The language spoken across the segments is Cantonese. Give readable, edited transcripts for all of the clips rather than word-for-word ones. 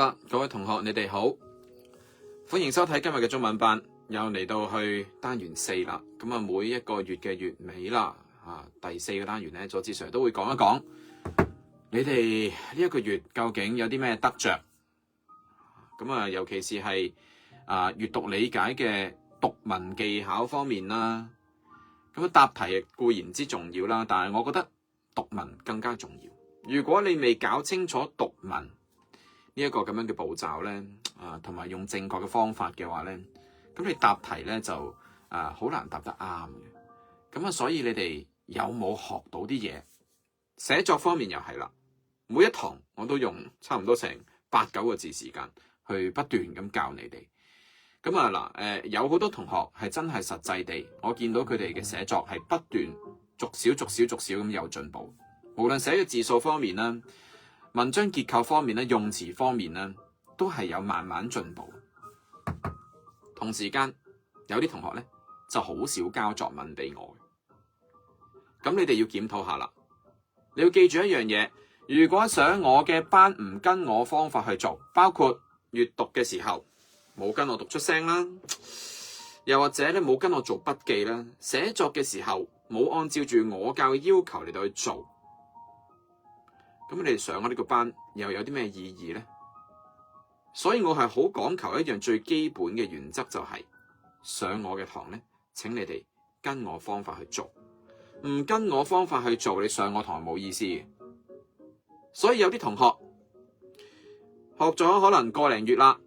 啦，各位同學，你哋好，歡迎收睇今日嘅中文班，又嚟到去單元4啦。咁啊，每一個月嘅月尾啦，第4個單元咧，佐治 Sir 都會講一講你哋呢一個月究竟有啲咩得着。咁啊，尤其是係閱讀理解嘅讀文技巧方面啦。咁答題固然之重要啦，但係我覺得讀文更加重要。如果你未搞清楚讀文呢一個咁樣嘅步驟咧，同埋用正確嘅方法嘅話咧，咁你答題咧就好難答得啱嘅。咁所以你哋有冇學到啲嘢？寫作方面又係啦，每一堂我都用差唔多成8-9個字時間去不斷咁教你哋。咁有好多同學係真係實際地，我見到佢哋嘅寫作係不斷逐少咁有進步。無論寫嘅字數方面啦，文章結構方面咧，用詞方面咧，都係有慢慢進步。同時間有啲同學咧就好少交作文俾我嘅，咁你哋要檢討下啦。你要記住一樣嘢，如果想我嘅班唔跟我方法去做，包括閱讀嘅時候冇跟我讀出聲啦，又或者咧冇跟我做筆記啦，寫作嘅時候冇按照住我教嘅要求嚟到去做，咁你哋上我呢個班又有啲咩意義呢？所以我係好講求一樣最基本嘅原則，就係上我嘅堂咧，請你哋跟我方法去做，唔跟我方法去做，你上我堂冇意思嘅。所以有啲同學學咗可能個零月啦，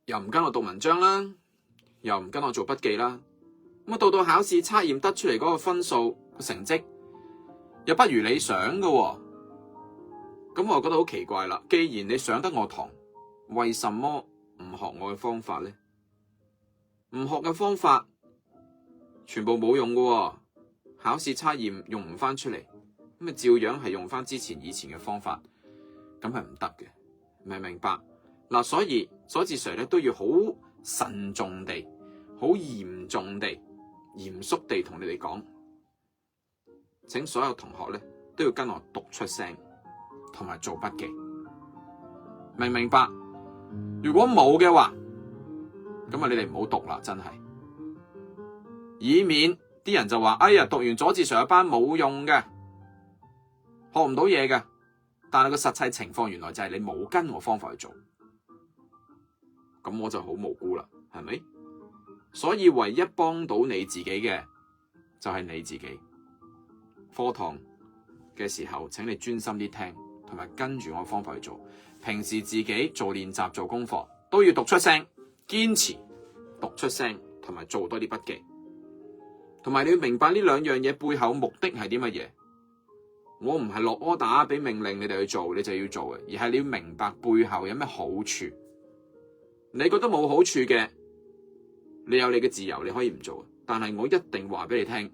又唔跟我讀文章啦，又唔跟我做筆記啦，咁到考試測驗得出嚟嗰個分數個成績又不如理想嘅喎，咁我覺得好奇怪啦。既然你上得我堂，為什麼唔學我嘅方法呢？唔學嘅方法全部冇用嘅喎，考試測驗用唔翻出嚟，咁照樣係用翻以前嘅方法，咁係唔得嘅，明唔明白？所以佐治 Sir 咧都要好慎重地、好嚴重地、嚴肅地同你哋講，請所有同學咧都要跟我讀出聲，同埋做筆記，明唔明白？如果冇嘅話，咁你哋唔好讀啦，真係，以免啲人就話：哎呀，讀完佐治 Sir 嘅班冇用嘅，學唔到嘢嘅。但係個實際情況原來就係你冇跟我方法去做，咁我就好無辜啦，係咪？所以唯一幫到你自己嘅就係你自己。課堂嘅時候，請你專心啲聽，同埋跟住我方法去做。平時自己做練習、做功課都要讀出聲，堅持讀出聲，同埋做多啲筆記。同埋你要明白呢兩樣嘢背後目的係啲乜嘢？我唔係落 order 俾命令你哋去做，你就要做嘅，而係你要明白背後有咩好處。你覺得冇好處嘅，你有你嘅自由，你可以唔做。但係我一定話俾你聽，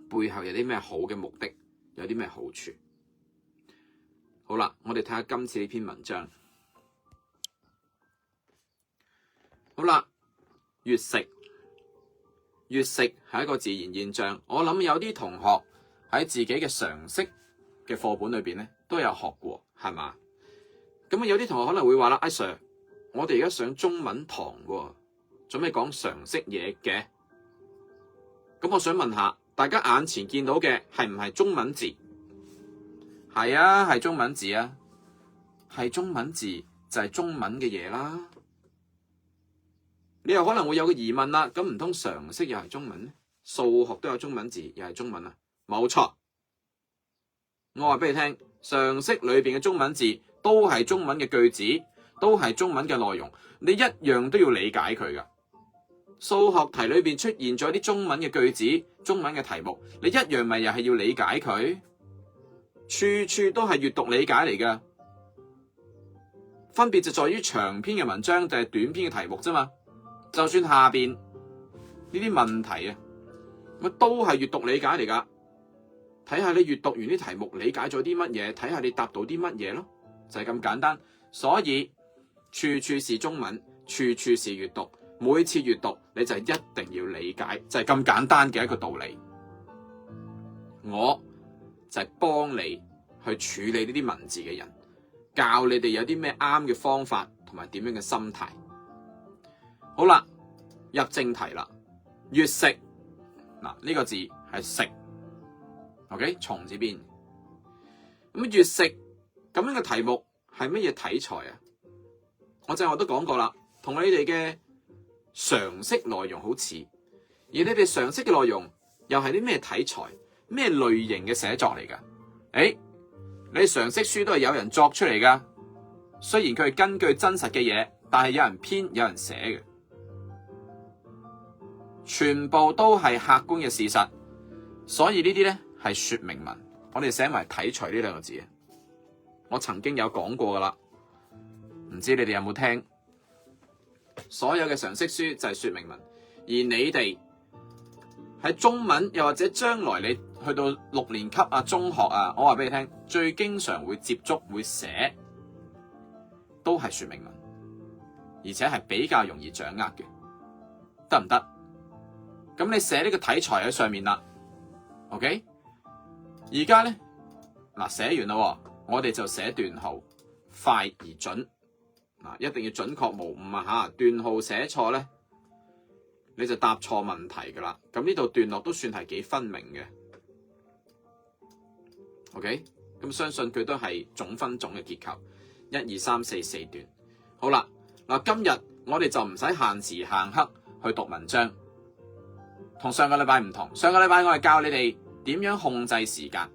背後有啲咩好嘅目的，有啲咩好處。好啦，我哋睇下今次呢篇文章。好啦，月食係一個自然現象。我諗有啲同學喺自己嘅常識嘅課本裏邊咧都有學過，係嘛？咁有啲同學可能會話啦，阿 Sir， 我哋而家上中文堂喎，做咩講常識嘢嘅？咁我想問下，大家眼前見到嘅係唔係中文字？係啊，係中文字啊，係中文字就係中文嘅嘢啦。你又可能會有個疑問啦，咁唔通常識又係中文咩？數學都有中文字，又係中文啊？冇錯，我話俾你聽，常識裏邊嘅中文字都係中文嘅句子，都係中文嘅內容，你一樣都要理解佢噶。數學題裏邊出現咗啲中文嘅句子、中文嘅題目，你一樣咪又係要理解佢？處處都係閱讀理解嚟噶，分別就在於長篇嘅文章定係短篇嘅題目啫嘛。就算下邊呢啲問題啊，咁都係閱讀理解嚟噶。睇下你閱讀完啲題目理解咗啲乜嘢，睇下你答到啲乜嘢咯，就係咁簡單。所以處處是中文，處處是閱讀，每次閱讀你就一定要理解，就係咁簡單嘅一個道理。我就係幫你去處理呢啲文字嘅人，教你哋有啲咩啱嘅方法同埋點樣嘅心態。好啦，入正題啦。月食嗱，呢個字係食 ，OK， 蟲字邊。咁月食咁樣嘅題目係乜嘢題材啊？我正話都講過啦，同你哋嘅常識內容好似，而你哋常識嘅內容又係啲咩題材、咩類型嘅寫作嚟噶？你常識書都係有人作出嚟噶，雖然佢係根據真實嘅嘢，但係有人編、有人寫嘅，全部都係客觀嘅事實，所以呢啲咧係說明文。我哋寫埋題材呢兩個字，我曾經有講過噶啦，唔知你哋有冇聽？所有嘅常識書就係說明文，而你哋喺中文又或者將來你去到6年級啊、中學啊，我話俾你聽，最經常會接觸會寫都係說明文，而且係比較容易掌握嘅，得唔得？咁你寫呢個題材喺上面啦 ，OK？ 而家咧嗱，寫完啦，我哋就寫段號，快而準，嗱，一定要準確無誤啊吓！段號寫錯咧，你就答錯問題噶啦。咁呢度段落都算係幾分明嘅 ，OK？ 咁相信佢都係總分總嘅結構，1、2、3、4、4段。好啦，嗱，今日我哋就唔使限時限刻去讀文章，同上個禮拜唔同。上個禮拜我係教你哋點樣控制時間，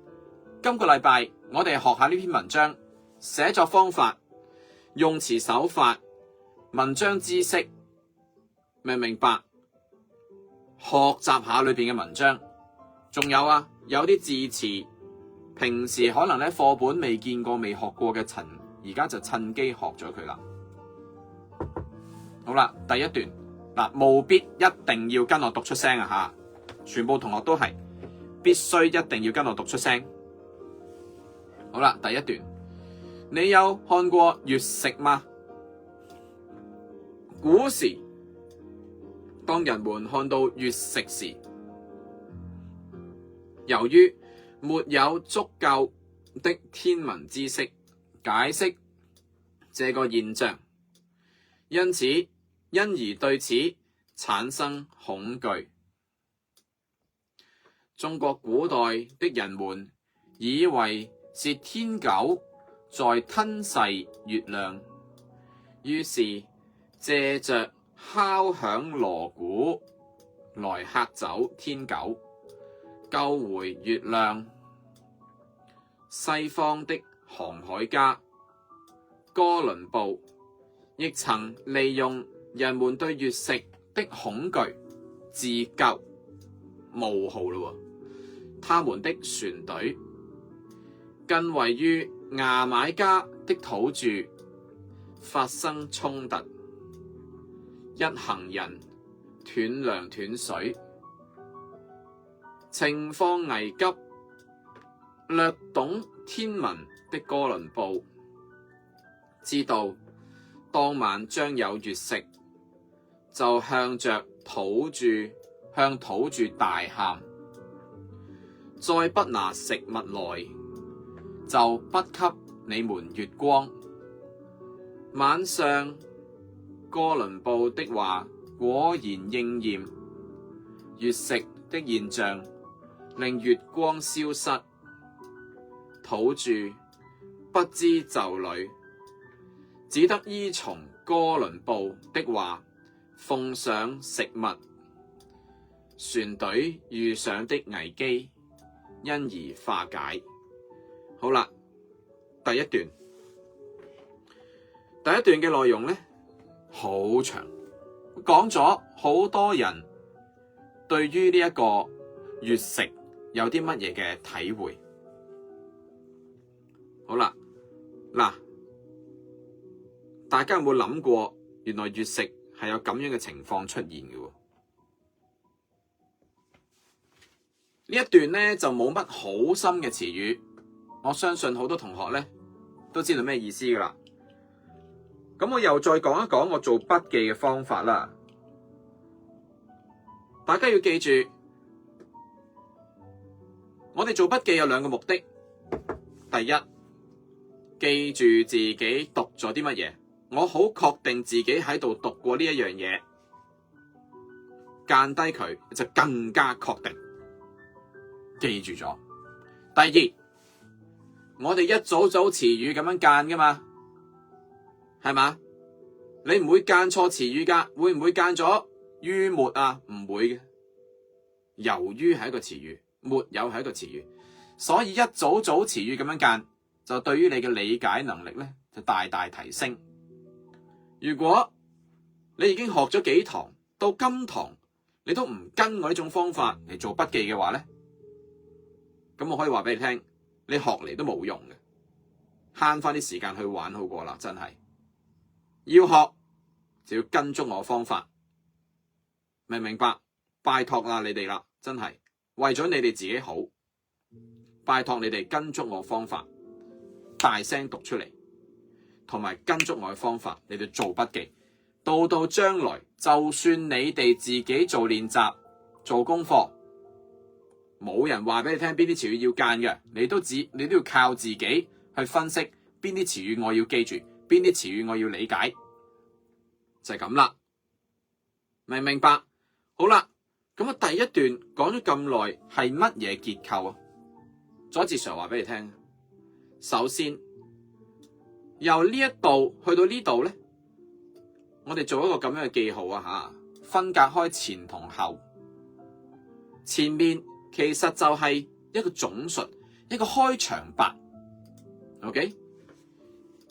今個禮拜我哋學下呢篇文章寫作方法、用詞手法、文章知識，明唔明白？學習下裏邊嘅文章，仲有啊，有啲字詞平時可能咧課本未見過、未學過嘅層，而家就趁機學咗佢啦。好啦，第一段嗱，務必一定要跟我讀出聲啊吓！全部同學都係必須一定要跟我讀出聲。好啦，第一段，你有看過月食嗎？古時，當人們看到月食時，由於沒有足夠的天文知識解釋這個現象，因而對此產生恐懼。中國古代的人們以為是天狗在吞噬月亮，於是借着敲響鑼鼓來嚇走天狗，救回月亮。西方的航海家哥倫布亦曾利用人們對月食的恐懼自救。冒號咯，他們的船隊跟位於牙買加的土著發生衝突，一行人斷糧斷水，情況危急。略懂天文的哥倫布知道當晚將有月食，就向土著大喊：再不拿食物來，就不給你們月光。晚上，哥倫布的話果然應驗，月食的現象令月光消失，土著不知就裡，只得依從哥倫布的話，奉上食物。船隊遇上的危機因而化解。好啦，第一段嘅內容咧好長，講咗好多人對於呢一個月食有啲乜嘢嘅體會。好啦，嗱，大家有冇諗過，原來月食係有咁樣嘅情況出現嘅？呢一段咧就冇乜好深嘅詞語，我相信好多同學咧都知道咩意思噶啦。咁我又再講一講我做筆記嘅方法啦。大家要記住，我哋做筆記有兩個目的。第一，記住自己讀咗啲乜嘢，我好確定自己喺度讀過呢一樣嘢，間低佢就更加確定記住咗。第二，我哋一組組詞語咁樣間噶嘛，係嘛？你唔會間錯詞語噶，會唔會間咗於沒啊？唔會嘅，由於係一個詞語，沒有係一個詞語，所以一組組詞語咁樣間，就對於你嘅理解能力咧就大大提升。如果你已經學咗幾堂，到今堂你都唔跟我呢種方法嚟做筆記嘅話咧，咁我可以話俾你聽，你學嚟都冇用嘅，慳翻啲時間去玩好過啦，真係。要學就要跟足我方法，明唔明白？拜託啦你哋啦，真係為咗你哋自己好，拜託你哋跟足我方法，大聲讀出嚟，同埋跟足我嘅方法，你哋做筆記。到將來，就算你哋自己做練習、做功課，冇人話俾你聽邊啲詞語要間嘅，你都要靠自己去分析邊啲詞語我要記住，邊啲詞語我要理解，就係咁啦，明唔明白？好啦，咁啊第一段講咗咁耐係乜嘢結構啊？佐治 Sir 話俾你聽，首先由呢一度去到呢度咧，我哋做一個咁樣嘅記號啊吓，分隔開前同後，前面其實就係一個總述，一個開場白 ，OK。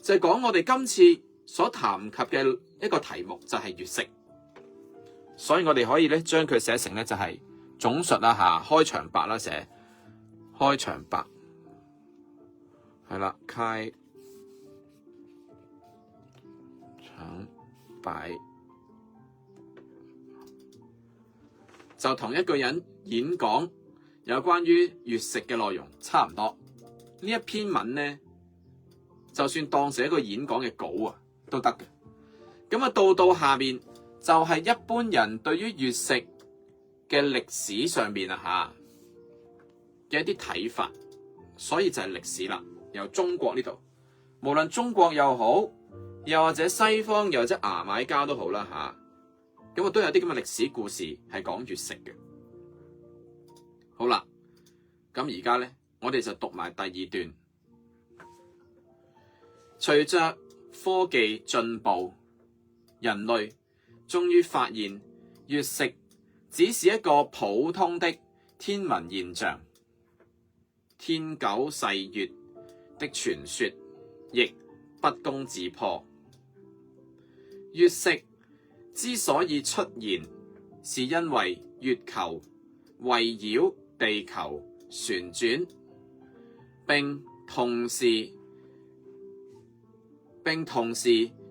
就係講我哋今次所談及嘅一個題目就係月食，所以我哋可以咧將佢寫成咧就係總述啦吓，開場白啦，寫開場白係啦，開場白就同一個人演講有關於月食嘅內容差唔多。呢一篇文咧，就算當成一個演講嘅稿啊，都得嘅。咁啊，到下面就係一般人對於月食嘅歷史上面啊嚇嘅一啲睇法，所以就係歷史啦。由中國呢度，無論中國又好，又或者西方，又或者牙買加都好啦嚇，咁啊都有啲咁嘅歷史故事係講月食嘅。好啦，咁而家咧，我哋就讀埋第二段。隨着科技進步，人類終於發現月食只是一個普通的天文現象，天九噬月的傳說亦不攻自破。月食之所以出現，是因為月球圍繞地球旋轉，並同時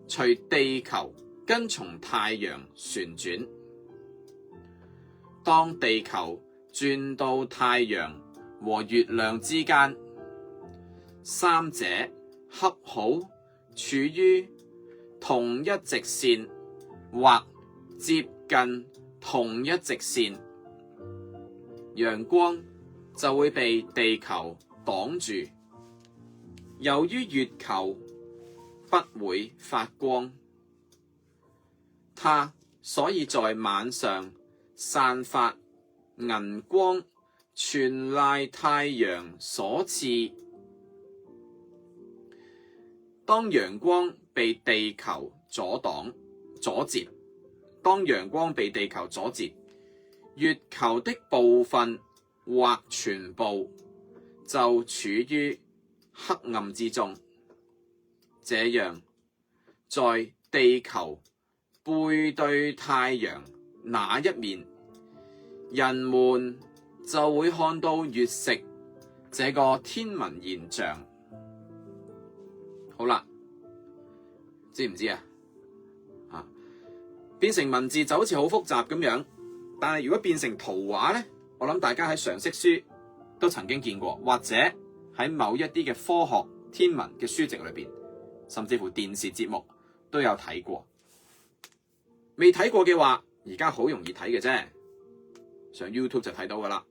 隨地球跟從太陽旋轉。當地球轉到太陽和月亮之間，三者恰好處於同一直線或接近同一直線，陽光就會被地球擋住。由於月球不會發光，它所以在晚上散發銀光，全賴太陽所賜。當陽光被地球阻截，月球的部分或全部就處於黑暗之中。這樣，在地球背對太陽那一面，人們就會看到月食這個天文現象。好啦，知唔知啊？變成文字就好似好複雜咁樣，但係如果變成圖畫咧，我諗大家喺常識書都曾經見過，或者喺某一啲嘅科學天文嘅書籍裏邊，甚至乎電視節目都有睇過。未睇過嘅話，而家好容易睇嘅啫，上 YouTube 就睇到噶啦。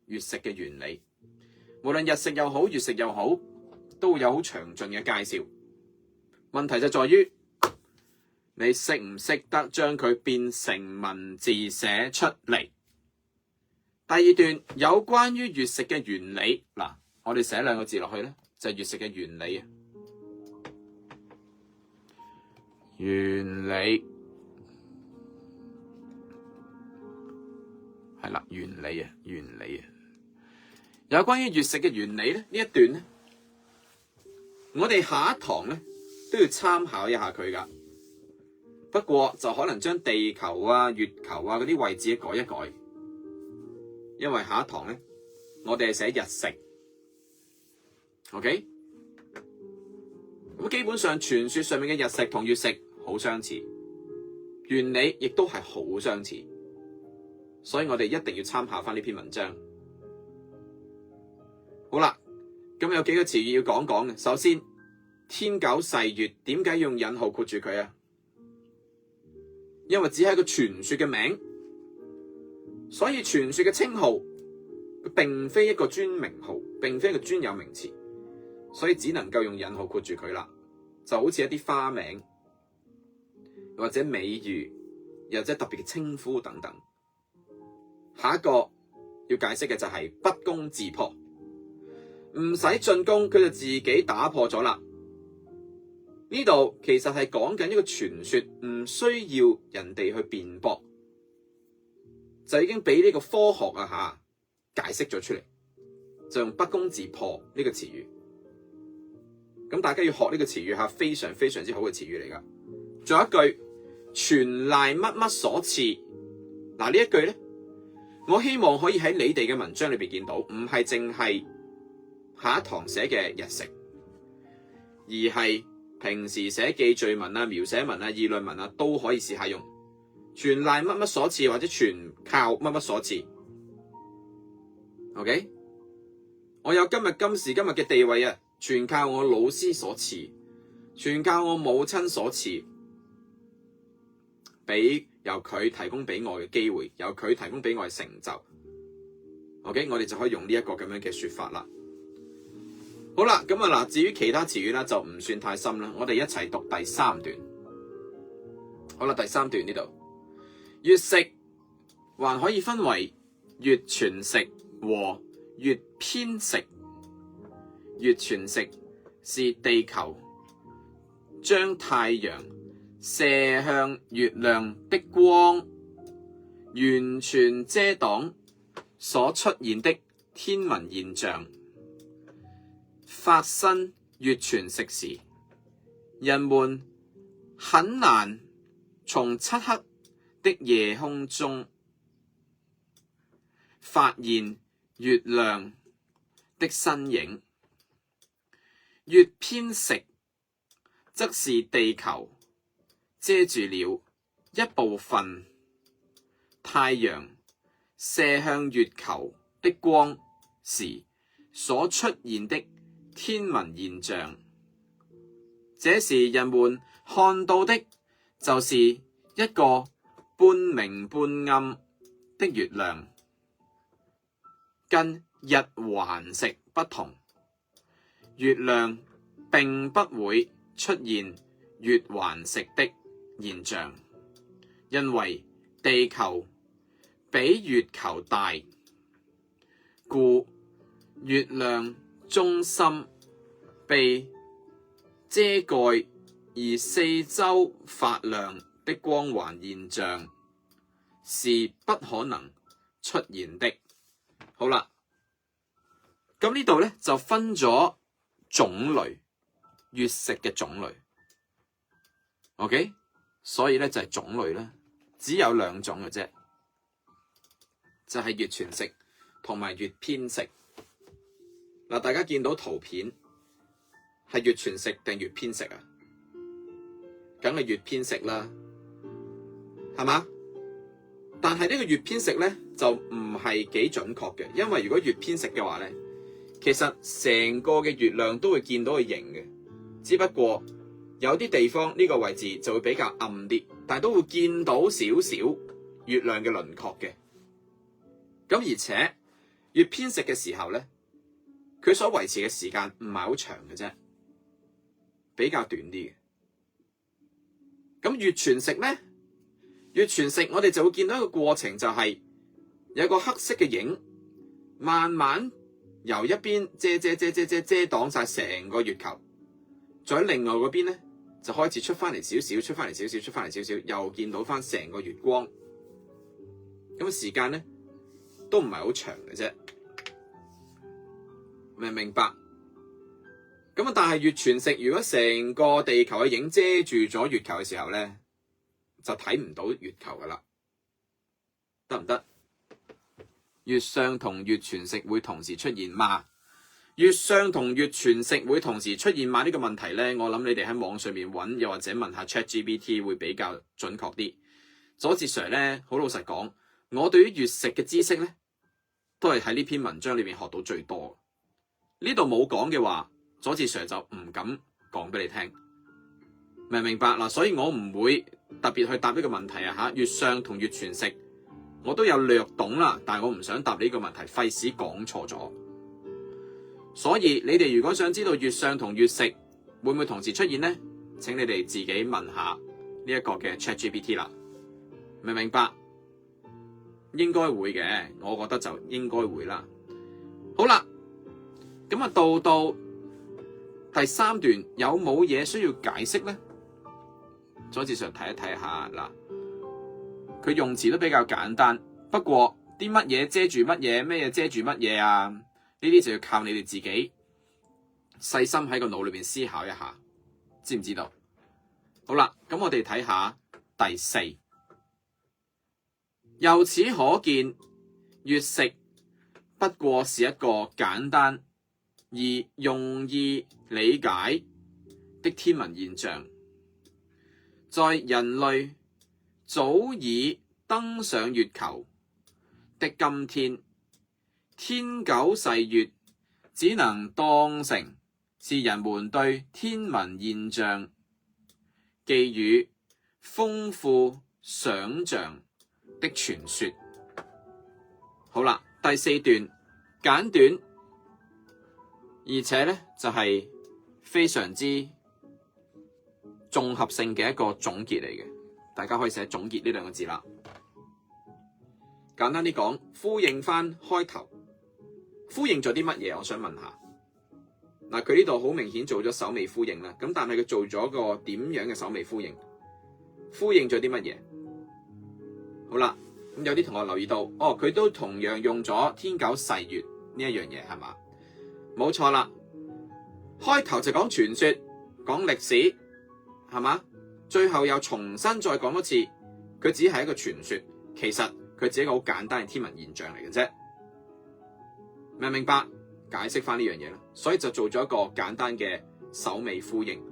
月食嘅原理，無論日食又好，月食又好，都會有好詳盡嘅介紹。問題就在於你識唔識得將佢變成文字寫出嚟。第二段有關於月食嘅原理，嗱，我哋寫兩個字落去咧，就係月食嘅原理啊。原理係啦，原理啊，有關於月食嘅原理咧，呢一段咧，我哋下一堂咧都要參考一下佢噶。不過就可能將地球啊、月球啊嗰啲位置改一改。因為下一堂咧，我哋係寫日食 ，OK？ 咁基本上傳說上面嘅日食同月食好相似，原理亦都係好相似，所以我哋一定要參考翻呢篇文章。好啦，咁有幾個詞語要講講嘅。首先，天九細月點解用引號括住佢啊？因為只係一個傳說嘅名。所以傳說嘅稱號，佢並非一個專名號，並非一個專有名詞，所以只能夠用引號括住佢啦。就好似一啲花名，或者美譽，又或者特別嘅稱呼等等。下一個要解釋嘅就係不攻自破，唔使進攻，佢就自己打破咗啦。呢度其實係講緊一個傳說，唔需要人哋去辯駁。就已經俾呢個科學解釋咗出嚟，就用不攻自破呢個詞語。咁大家要學呢個詞語非常非常之好嘅詞語嚟噶。仲有一句全賴乜乜所賜。嗱，呢一句咧，我希望可以喺你哋嘅文章裏邊見到，唔係淨係下一堂寫嘅日食，而係平時寫記敘文啊、描寫文啊、議論文啊都可以試下用。全賴乜乜所賜，或者全靠乜乜所賜。OK， 我有今時今日嘅地位啊，全靠我老師所賜，全靠我母親所賜，由佢提供俾我嘅機會，由佢提供俾我嘅成就。OK， 我哋就可以用呢一個咁樣嘅說法啦。好啦，咁啊嗱，至於其他詞語咧就唔算太深啦，我哋一齊讀第三段。好啦，第三段呢度。月食還可以分為月全食和月偏食。月全食是地球將太陽射向月亮的光完全遮擋所出現的天文現象。發生月全食時，人們很難從漆黑的夜空中發現月亮的身影。月偏食則是地球遮住了一部分太陽射向月球的光時所出現的天文現象。這時人們看到的就是一個半明半暗的月亮，跟日環食不同，月亮並不會出現月環食的現象，因為地球比月球大，故月亮中心被遮蓋，而四周發亮的光環現象是不可能出現的。好啦，咁呢度咧就分咗種類，月食嘅種類。OK， 所以咧就係種類咧，只有兩種嘅啫，就係月全食同埋月偏食。嗱，大家見到圖片係月全食定月偏食啊？梗係月偏食啦。係嘛？但係呢個月偏食咧就唔係幾準確嘅，因為如果月偏食嘅話咧，其實成個嘅月亮都會見到個形嘅，只不過有啲地方呢個位置就會比較暗啲，但係都會見到少少月亮嘅輪廓嘅。咁而且月偏食嘅時候咧，佢所維持嘅時間唔係好長嘅啫，比較短啲嘅。咁月全食咧，月全食我哋就會見到一個過程，就係有個黑色嘅影，慢慢由一邊遮擋晒成個月球，再喺另外嗰邊咧就開始出翻嚟少少，出翻嚟少少，又見到翻成個月光。咁時間咧都唔係好長嘅啫，明唔明白？咁啊，但係月全食，如果成個地球嘅影遮住咗月球嘅時候咧，就睇唔到月球噶啦，得唔得？月相同月全食會同時出現嗎？月相同月全食會同時出現嗎？呢個問題咧，我諗你哋喺網上面揾，又或者問下 ChatGPT 會比較準確啲。佐治 Sir 咧，好老實講，我對於月食嘅知識咧，都係喺呢篇文章裏面學到最多。呢度冇講嘅話，佐治 Sir 就唔敢講俾你聽，明唔明白嗱？所以我唔會特別去答呢個問題啊嚇。月相同月全食，我都有略懂啦，但係我唔想答呢個問題，費事講錯咗。所以你哋如果想知道月相同月食會唔會同時出現呢？請你哋自己問下呢一個嘅 ChatGPT 啦，明唔明白？應該會嘅，我覺得就應該會啦。好啦，咁啊到第三段有冇嘢需要解釋呢？佐治上睇一睇下嗱，佢用詞都比較簡單，不過啲乜嘢遮住乜嘢，咩嘢遮住乜嘢啊？呢啲就要靠你哋自己細心喺個腦裏邊思考一下，知唔知道？好啦，咁我哋睇下第四，由此可見，月食不過是一個簡單而容易理解的天文現象，在人類早已登上月球的今天，天九細月只能當成是人們對天文現象寄予豐富想像的傳說。好啦，第四段簡短，而且咧就係非常之綜合性嘅一個總結嚟嘅，大家可以寫總結呢兩個字啦。簡單啲講，呼應翻開頭，呼應咗啲乜嘢？我想問下。嗱，佢呢度好明顯做咗首尾呼應啦，咁但係佢做咗個點樣嘅首尾呼應？呼應咗啲乜嘢？好啦，咁有啲同學留意到，佢都同樣用咗天九細月呢一樣嘢，係嘛？冇錯啦，開頭就講傳說，講歷史，係嘛？最後又重新再講多次，佢只係一個傳說，其實佢只係一個好簡單嘅天文現象嚟嘅啫，明唔明白？解釋翻呢樣嘢啦，所以就做咗一個簡單嘅首尾呼應。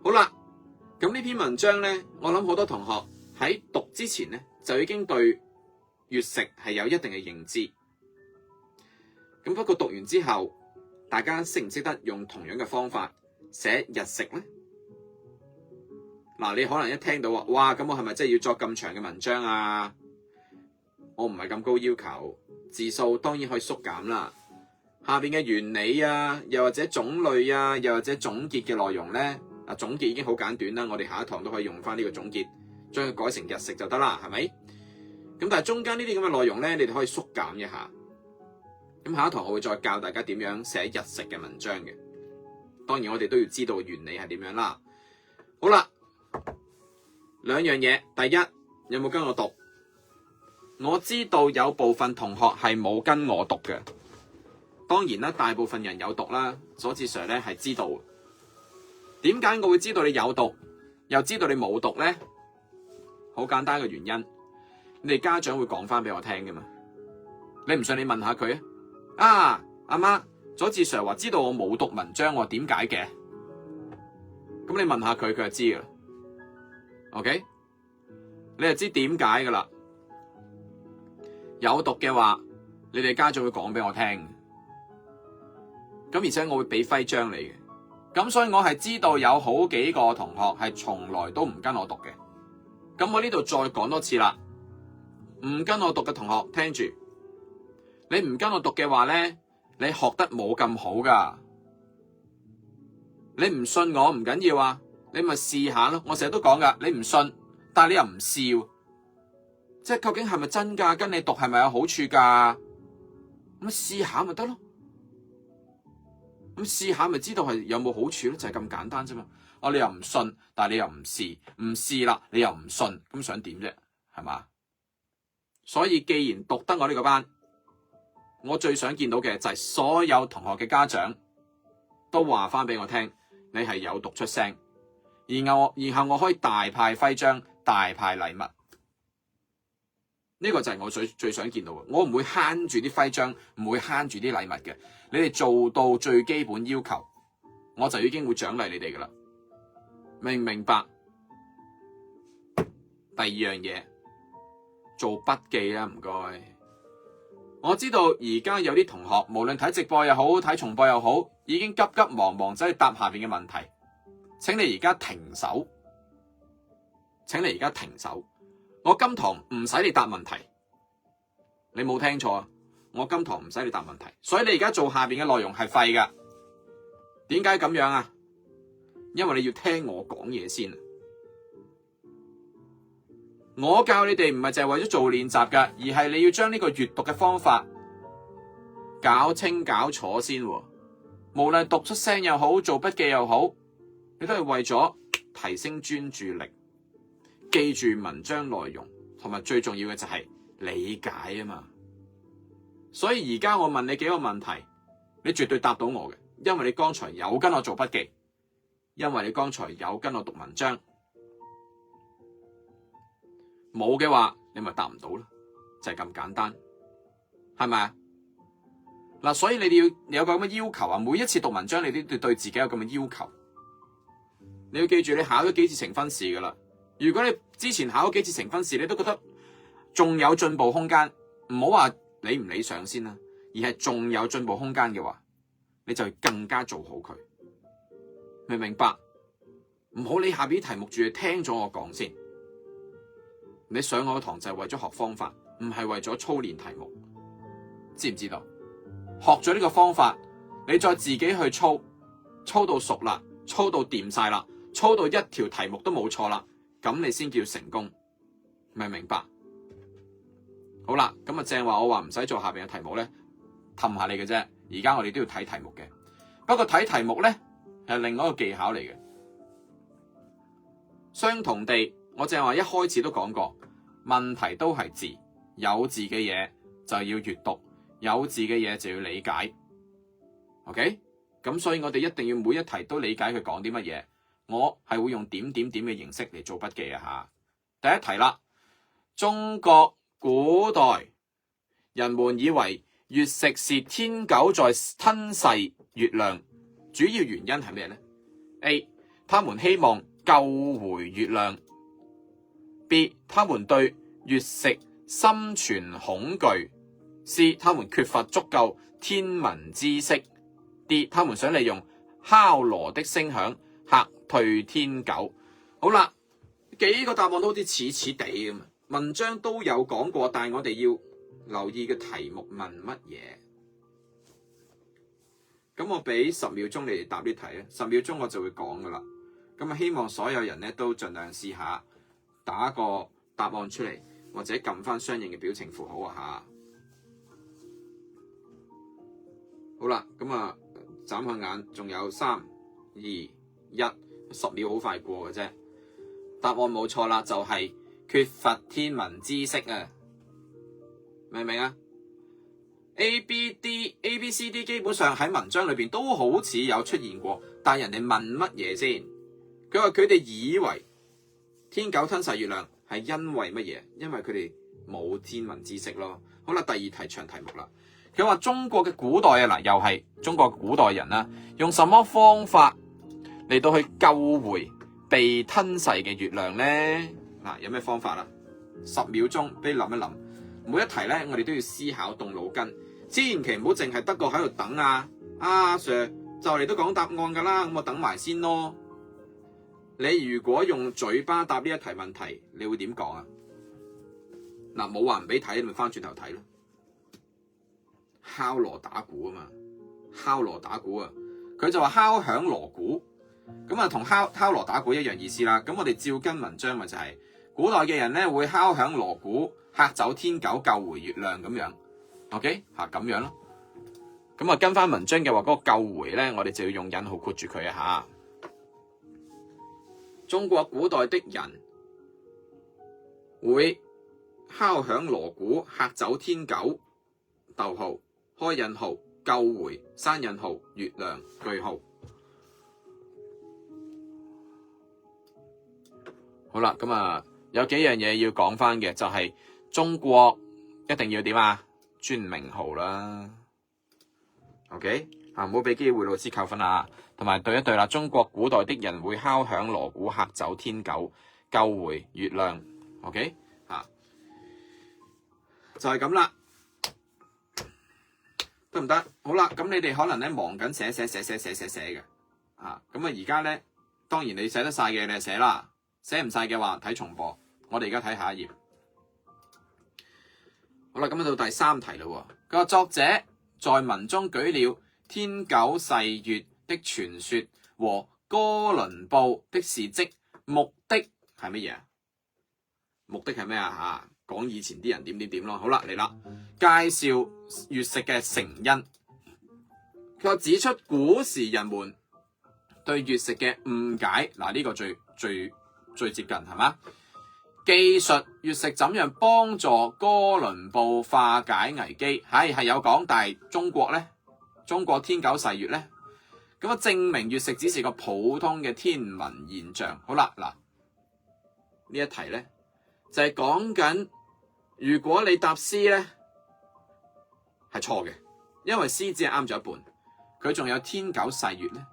好啦，咁呢篇文章咧，我諗好多同學喺讀之前咧，就已經對月食係有一定嘅認知。咁不過讀完之後，大家識唔識得用同樣嘅方法寫日食咧？嗱，你可能一聽到話，哇，咁我係咪真係要作咁長嘅文章啊？我唔係咁高要求，字數當然可以縮減啦。下邊嘅原理啊，又或者種類啊，又或者總結嘅內容咧，總結已經好簡短啦。我哋下一堂都可以用翻呢個總結，將佢改成日食就得啦，係咪？咁但係中間呢啲咁嘅內容咧，你哋可以縮減一下。咁下一堂我會再教大家點樣寫日食嘅文章嘅。當然我哋都要知道原理係點樣啦。好啦，兩樣嘢，第一，有冇跟我讀？我知道有部分同學係冇跟我讀嘅。當然啦，大部分人有讀啦。佐治 Sir 咧係知道，點解我會知道你有讀，又知道你冇讀咧？好簡單嘅原因，你哋家長會講翻俾我聽噶嘛。你唔信你問下佢啊。阿媽，佐治 Sir 話知道我冇讀文章，我點解嘅？咁你問下佢，佢就知噶啦。OK， 你就知點解噶啦。有讀嘅話，你哋家長會講俾我聽。咁而且我會俾徽章你嘅，咁所以我係知道有好幾個同學係從來都唔跟我讀嘅。咁我呢度再講多次啦，唔跟我讀嘅同學聽住，你唔跟我讀嘅話咧，你學得冇咁好噶。你唔信我唔緊要啊，你咪試下咯。我成日都講噶，你唔信，但係你又唔笑，即係究竟係咪真噶？跟你讀係咪有好處噶？咁試下咪得咯。咁試下咪知道係有冇好處咯，就係咁簡單啫嘛。你又唔信，但係你又唔試，唔試啦，你又唔信，咁想點啫？係嘛？所以既然讀得我呢個班，我最想見到嘅就係所有同學嘅家長都話翻俾我聽，你係有讀出聲，然後我可以大派徽章、大派禮物。呢個就係我最想見到嘅。我唔會慳住啲徽章，唔會慳住啲禮物嘅。你哋做到最基本要求，我就已經會獎勵你哋噶啦。明唔明白？第二樣嘢，做筆記啦，唔該。我知道而家有啲同學，無論睇直播又好，睇重播又好，已經急急忙忙走去答下邊嘅問題。請你而家停手，我今堂唔使你答問題，你冇聽錯啊！我今堂唔使你答問題，所以你而家做下邊嘅內容係廢噶。點解咁樣啊？因為你要聽我講嘢先。我教你哋唔係淨係為咗做練習噶，而係你要將呢個閱讀嘅方法搞清搞楚先。無論讀出聲又好，做筆記又好，你都係為咗提升專注力，記住文章內容，同埋最重要嘅就係理解啊嘛。所以而家我問你幾個問題，你絕對答到我嘅，因為你剛才有跟我做筆記，因為你剛才有跟我讀文章。冇嘅話，你咪答唔到咯，就係咁簡單，係咪啊？嗱，所以你哋要有個咁嘅要求啊！每一次讀文章，你都要對自己有咁嘅要求。你要記住，你考咗幾次呈分試噶啦。如果你之前考咗幾次呈分試，你都覺得仲有進步空間，唔好話理唔理想先啦，而係仲有進步空間嘅話，你就更加做好佢。明唔明白？唔好理下邊啲題目，住聽咗我講先。你上我嘅堂就係為咗學方法，唔係為咗操練題目，知唔知道？學咗呢個方法，你再自己去操到熟啦，操到掂晒啦，操到一條題目都冇錯啦，咁你先叫成功，明唔明白？好啦，咁啊正話我話唔使做下邊嘅題目咧，氹下你嘅啫。而家我哋都要睇題目嘅，不過睇題目咧係另外一個技巧嚟嘅。相同地，我正話一開始都講過。問題都係字，有字嘅嘢就要閱讀，有字嘅嘢就要理解。OK， 咁所以我哋一定要每一題都理解佢講啲乜嘢。我係會用點點點嘅形式嚟做筆記啊吓。第一題啦，中國古代人們以為月食是天狗在吞噬月亮，主要原因係咩呢？ A， 他們希望救回月亮。B， 他們對月食心存恐懼。C， 他們缺乏足夠天文知識。D， 他們想利用敲鑼的聲響嚇退天狗。好啦，幾個答案都好似似地咁，文章都有講過，但係我哋要留意嘅題目問乜嘢。咁我俾10秒鐘你哋答呢題啊，10秒鐘我就會講噶啦。咁啊，希望所有人咧都盡量試下。打個答案出嚟，或者撳翻相應嘅表情符號啊吓。好啦，咁啊眨下眼，仲有3、2、1，10秒好快過嘅啫。答案冇錯啦，就係缺乏天文知識啊，明唔明啊？A、B、C、D 基本上喺文章裏邊都好似有出現過，但係人哋問乜嘢先？佢話佢哋以為天狗吞噬月亮係因為乜嘢？因為佢哋冇天文知識咯。好啦，第二題長題目啦。佢話中國嘅古代啊，嗱又係中國古代人啦，用什麼方法嚟到去救回被吞噬嘅月亮咧？嗱，有咩方法啦？10秒鐘俾你諗一諗。每一題咧，我哋都要思考動腦筋，千祈唔好淨係得個喺度等啊！阿 Sir 就嚟都講答案噶啦，咁我等埋先咯。你如果用嘴巴答呢一題問題，你會點講啊？嗱，冇話唔俾睇，你咪翻轉頭睇咯。敲鑼打鼓啊嘛，敲鑼打鼓啊，佢就話敲響鑼鼓，咁啊同敲鑼打鼓一樣意思啦。咁我哋照跟文章咪就係古代嘅人咧會敲響鑼鼓，嚇走天狗，救回月亮咁樣。OK 嚇咁樣咯。咁啊跟翻文章嘅話，嗰個救回咧，我哋就要用引號括住佢啊嚇。中國古代的人會敲響鑼鼓，嚇走天狗，逗號開引號救回閂引號月亮句號。好啦，咁啊有幾樣嘢要講翻嘅，就係中國一定要點啊？尊名號啦。OK 啊，唔好俾機會老師扣分啊。同埋對一對啦，中國古代的人會敲響鑼鼓，嚇走天狗，救回月亮。OK 啊，就係咁啦，得唔得？好啦，咁你哋可能咧忙緊寫嘅啊。咁啊而家咧，當然你寫得晒嘅你就寫啦，寫唔晒嘅話睇重播。我哋而家睇下一頁。好啦，咁到第三題啦。佢話作者在文中舉了天狗噬月的傳說和哥倫布的事蹟，目的係乜嘢啊？目的係咩啊？嚇，講以前啲人點咯。好啦，嚟啦，介紹月食嘅成因。佢話指出古時人們對月食嘅誤解，嗱呢個最接近係嘛？記述月食怎樣幫助哥倫布化解危機，係有講，但係中國天狗噬月咧，咁啊證明月食只是個普通嘅天文現象。好啦，嗱呢一題咧就係講緊，如果你答 C 咧係錯嘅，因為 C 只係啱咗一半，佢仲有天狗噬月咧，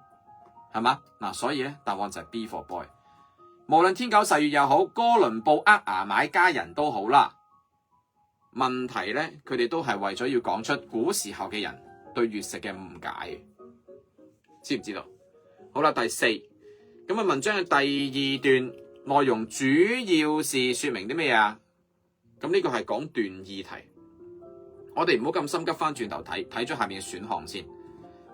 係嘛？嗱，所以咧答案就係 B for boy。無論天狗噬月又好，哥倫布牙買加人都好啦。問題咧，佢哋都係為咗要講出古時候嘅人對月食嘅誤解，知唔知道？好啦，第四咁啊，文章嘅第二段內容主要是說明啲咩啊？咁呢個係講段意題，我哋唔好咁心急，翻轉頭睇咗下面嘅選項先。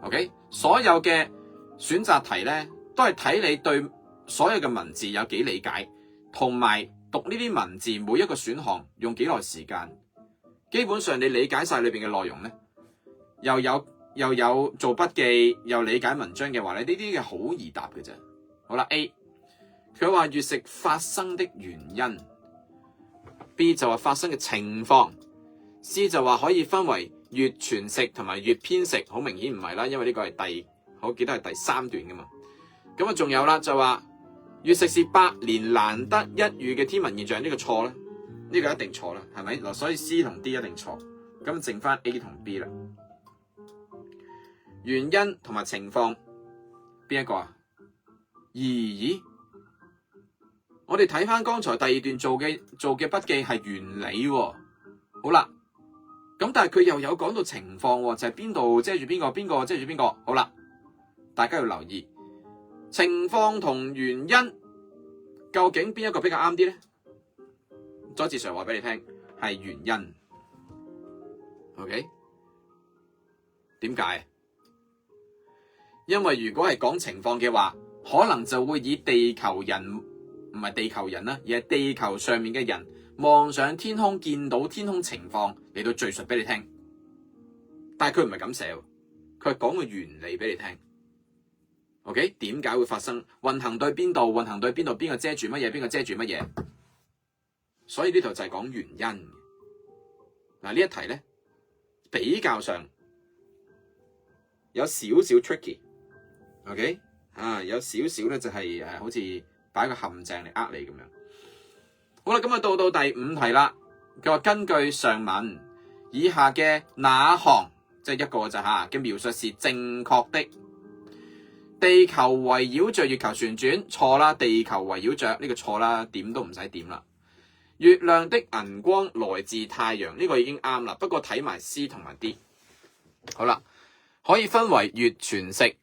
OK， 所有嘅選擇題咧，都係睇你對所有嘅文字有幾理解，同埋讀呢啲文字每一個選項用幾耐時間。基本上你理解晒裏邊嘅內容咧，又有做筆記，又理解文章嘅話咧，呢啲嘅好易答嘅啫。好啦 ，A 佢話月食發生的原因，B 就話發生嘅情況，C 就話可以分為月全食同埋月偏食，好明顯唔係啦，因為呢個係我記得係第三段噶嘛。咁啊，仲有啦，就話月食是百年難得一遇嘅天文現象，呢個錯咧？呢個一定錯啦，係咪？嗱，所以 C 同 D 一定錯，咁剩翻 A 同 B 啦。原因同埋情況邊一個啊？咦？我哋睇翻剛才第二段做嘅筆記係原理喎。好啦，咁但係佢又有講到情況喎，就係邊度遮住邊個，邊個遮住邊個。好啦，大家要留意情況同原因，究竟邊一個比較啱啲咧？佐治 Sir 話俾你聽係原因。OK， 點解？因為如果係講情況嘅話，可能就會以地球人，唔係地球人啦，而係地球上面嘅人望上天空見到天空情況嚟到敘述俾你聽。但係佢唔係咁寫，佢係講個原理俾你聽。OK， 點解會發生？運行對邊度？運行對邊度？邊個遮住乜嘢？邊個遮住乜嘢？所以呢度就係講原因。嗱，呢一題咧比較上有少少 tricky。OK， 有少少咧就係好似擺個陷阱嚟呃你咁樣。好啦，咁啊到第五題啦。佢話根據上文以下嘅哪項，即係一個就嘅描述是正確的？地球圍繞着月球旋轉，錯啦。地球圍繞着呢個錯啦，點都唔使點啦。月亮的銀光來自太陽，呢個已經啱啦。不過睇埋 C 同埋 D。好啦，可以分為月全食、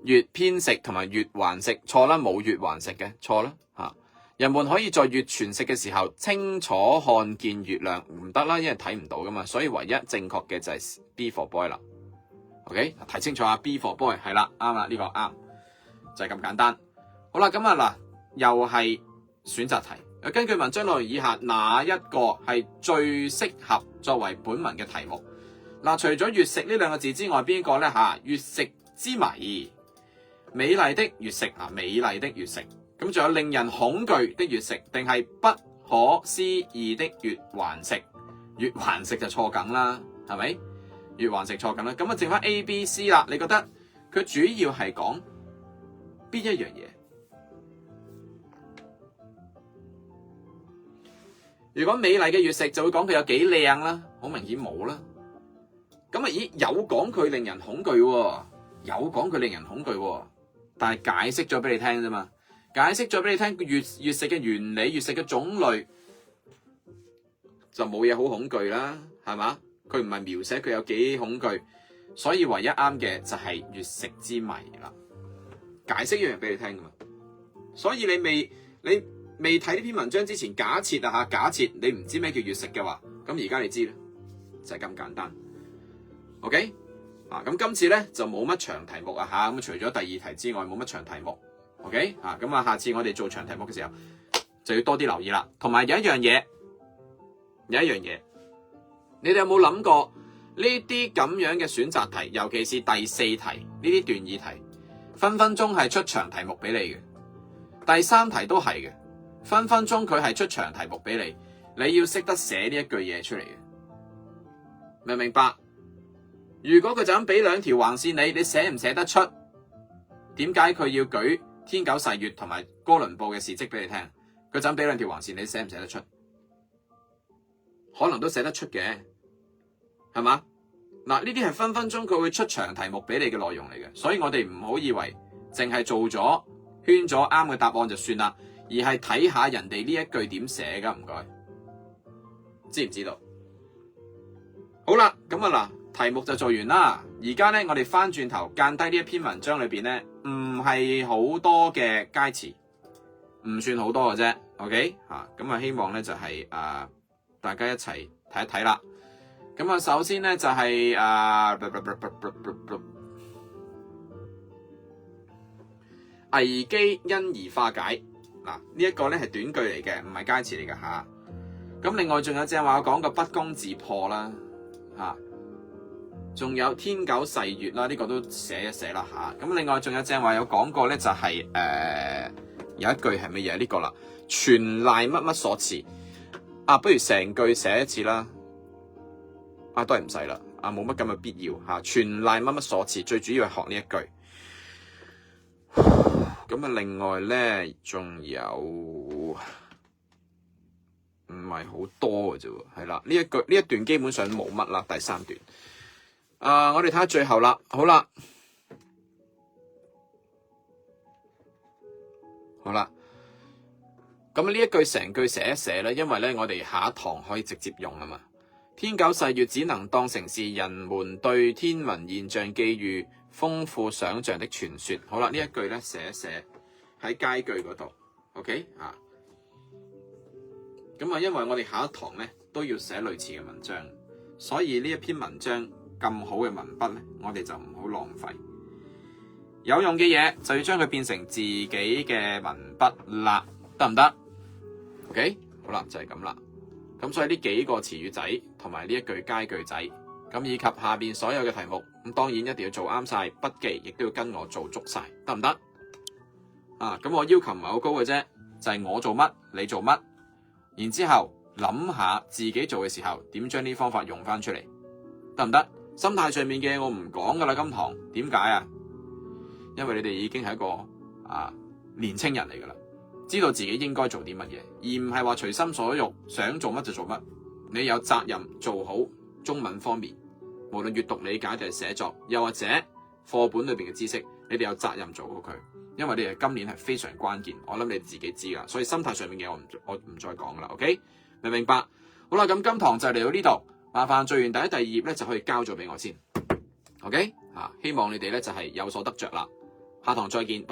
月偏食同埋月環食，錯啦，冇月環食嘅，錯啦嚇。人們可以在月全食嘅時候清楚看見月亮，唔得啦，因為睇唔到噶嘛，所以唯一正確嘅就係 B for boy 啦。OK， 睇清楚啊 ，B for boy 係啦，啱啦，呢個啱，就係咁簡單。好啦，咁啊嗱，又係選擇題。根據文章內容以下，哪一個係最適合作為本文嘅題目？嗱，除咗月食呢兩個字之外，邊個咧嚇？月食之謎，美麗的月食啊，美麗的月食。咁仲有令人恐懼的月食，定係不可思議的月環食？月環食就錯梗啦，係咪？月環食錯梗啦。咁啊，剩翻 A、B、C 啦。你覺得佢主要係講邊一樣嘢？如果美麗嘅月食就會講佢有幾靚啦，好明顯冇啦。咁啊，咦，有講佢令人恐懼喎，有講佢令人恐懼喎，但係解釋咗俾你聽啫嘛，解釋咗俾你聽月食嘅原理、月食嘅種類，就冇嘢好恐懼啦，係嘛？佢唔係描寫佢有幾恐懼，所以唯一啱嘅就係月食之謎啦。解釋一樣俾你聽噶嘛，所以你未睇呢篇文章之前，假設你唔知咩叫月食嘅話，咁而家你知啦，就係咁簡單。OK， 咁今次咧就冇乜長題目啊嚇，咁除咗第二題之外冇乜長題目。OK， 咁下次我哋做長題目嘅時候就要多啲留意啦。同埋有一樣嘢，你哋有冇諗過呢啲咁樣嘅選擇題，尤其是第四題呢啲段意題，分分鐘係出長題目俾你嘅。第三題都係嘅。分分鐘佢係出長題目俾你，你要識得寫呢一句嘢出嚟嘅，明唔明白？如果佢就咁俾兩條橫線你寫唔寫得出？點解佢要舉天九噬月同埋哥倫布嘅事蹟俾你聽？佢就咁俾兩條橫線你寫唔寫得出？可能都寫得出嘅，係嘛？嗱，呢啲係分分鐘佢會出長題目俾你嘅內容嚟嘅，所以我哋唔好以為淨係做咗圈咗啱嘅答案就算啦。而係睇下人哋呢一句點寫噶，唔該，知唔知道？好啦，咁啊嗱，題目就做完啦。而家咧，我哋翻轉頭間低呢一篇文章裏邊咧，唔係好多嘅佳詞，唔算好多嘅啫。OK，咁啊，希望咧就係大家一齊睇一睇啦。咁啊，首先咧就係危機因而化解。嗱，呢一個咧係短句嚟嘅，唔係佳詞嚟嘅嚇。咁另外仲有正話我講個不攻自破啦嚇，仲有天九噬月啦，呢個都寫一寫啦嚇。咁另外仲有正話有講過咧，就係有一句係乜嘢呢個啦？全賴乜乜所賜啊？不如成句寫一次啦。都係唔使啦，冇乜咁嘅必要嚇。全賴乜乜所賜，最主要係學呢一句。咁啊，另外咧仲有唔係好多嘅啫喎，係啦，呢一段基本上冇乜啦。第三段，我哋睇下最後啦，好啦，咁呢一句成句寫一寫咧，因為咧我哋下一堂可以直接用啊嘛。天九噬月只能當成是人們對天文現象寄予豐富想像的傳說。好啦，呢一句咧寫一寫喺佳句嗰度 ，OK 咁因為我哋下一堂咧都要寫類似嘅文章，所以呢一篇文章咁好嘅文筆咧，我哋就唔好浪費。有用嘅嘢就要將佢變成自己嘅文筆啦，得唔得 ？OK， 好啦，就係咁啦。咁所以呢幾個詞語仔同埋呢一句佳句仔，咁以及下邊所有嘅題目，咁當然一定要做啱晒筆記，亦都要跟我做足晒，得唔得？咁我要求唔係好高嘅啫，就係我做乜你做乜，然之後諗下自己做嘅時候點將呢方法用翻出嚟，得唔得？心態上面嘅我唔講噶啦，今堂點解啊？因為你哋已經係一個年青人嚟噶啦。知道自己應該做啲乜嘢，而唔係話隨心所欲，想做乜就做乜。你有責任做好中文方面，無論閱讀理解定係寫作，又或者課本裏邊嘅知識，你哋有責任做好佢。因為你哋今年係非常關鍵，我諗你自己知噶，所以心態上面嘅我唔再講噶啦。OK， 明唔明白？好啦，咁今堂就嚟到呢度，麻煩做完第一、第二頁咧就可以交咗俾我先。OK，希望你哋咧就係有所得着啦。下堂再見。